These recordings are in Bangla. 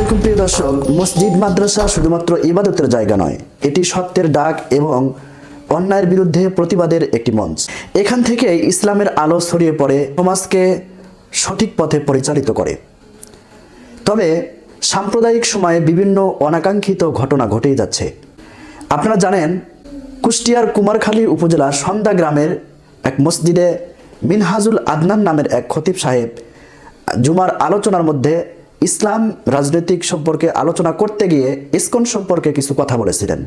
আলাইকুম প্রিয় দর্শক, মসজিদ মাদ্রাসা শুধুমাত্র ইবাদতের জায়গা নয়, এটি সত্যের ডাক এবং অন্যায়ের বিরুদ্ধে প্রতিবাদের একটি মঞ্চ। এখান থেকে ইসলামের আলো ছড়িয়ে পড়ে, সমাজকে সঠিক পথে পরিচালিত করে। তবে সাম্প্রদায়িক সময়ে বিভিন্ন অনাকাঙ্ক্ষিত ঘটনা ঘটেই যাচ্ছে। আপনারা জানেন, কুষ্টিয়ার কুমারখালী উপজেলার সন্ধ্যা গ্রামের এক মসজিদে মিনহাজুল আদনান নামের এক খতিব সাহেব জুমার আলোচনার মধ্যে ইসলাম রাজনৈতিক সম্পর্কে আলোচনা করতে গিয়ে ইসকন সম্পর্কে কিছু কথা বলেছিলেন,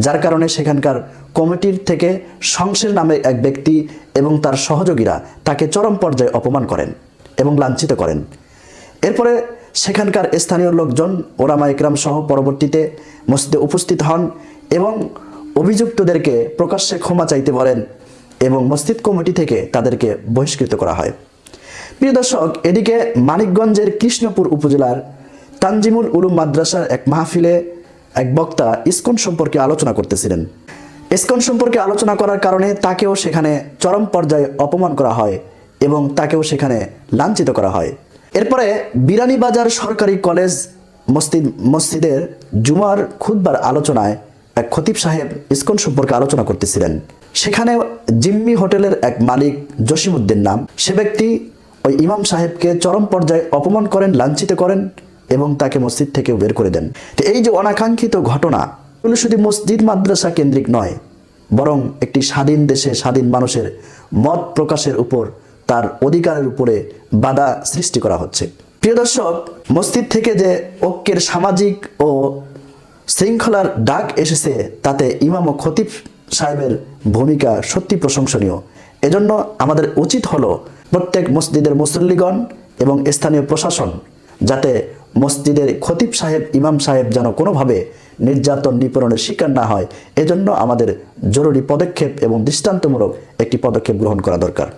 যার কারণে সেখানকার কমিটির থেকে সংসের নামে এক ব্যক্তি এবং তার সহযোগীরা তাকে চরম পর্যায়ে অপমান করেন এবং লাঞ্ছিত করেন। এরপরে সেখানকার স্থানীয় লোকজন, ওলামা ইকরাম সহ পরবর্তীতে মসজিদে উপস্থিত হন এবং অভিযুক্তদেরকে প্রকাশ্যে ক্ষমা চাইতে বলেন এবং মসজিদ কমিটি থেকে তাদেরকে বহিষ্কৃত করা হয়। প্রিয় দর্শক, এদিকে মানিকগঞ্জের কৃষ্ণপুর উপজেলার তানজিমুল উলুম মাদ্রাসার এক মাহফিলে এক বক্তা ইসকন সম্পর্কে আলোচনা করতেছিলেন। ইসকন সম্পর্কে আলোচনা করার কারণে তাকেও সেখানে চরম পর্যায়ে অপমান করা হয় এবং তাকেও সেখানে লাঞ্ছিত করা হয়। এরপরে বিরানীবাজার সরকারি কলেজ মসজিদের জুমার খুতবার আলোচনায় এক খতিব সাহেব ইসকন সম্পর্কে আলোচনা করতেছিলেন। সেখানে জিম্মি হোটেলের এক মালিক জসিমউদ্দিন নাম, সে ব্যক্তি ওই ইমাম সাহেবকে চরম পর্যায়ে অপমান করেন, লাঞ্ছিত করেন এবং তাকে মসজিদ থেকে বের করে দেন। তো এই যে অনাকাঙ্ক্ষিত ঘটনা, এগুলো শুধু মসজিদ মাদ্রাসা কেন্দ্রিক নয়, বরং একটি স্বাধীন দেশে স্বাধীন মানুষের মত প্রকাশের উপর, তার অধিকারের উপরে বাধা সৃষ্টি করা হচ্ছে। প্রিয় দর্শক, মসজিদ থেকে যে ঐক্যের সামাজিক ও শৃঙ্খলার ডাক এসেছে, তাতে ইমাম ও খতিব সাহেবের ভূমিকা সত্যি প্রশংসনীয়। এজন্য আমাদের উচিত হলো প্রত্যেক মসজিদের মুসল্লিগণ এবং স্থানীয় প্রশাসন যাতে মসজিদের খতিব সাহেব, ইমাম সাহেব যেন কোনোভাবে নির্যাতন নিপীড়নের শিকার না হয়, এজন্য আমাদের জরুরি পদক্ষেপ এবং দৃষ্টান্তমূলক একটি পদক্ষেপ গ্রহণ করা দরকার।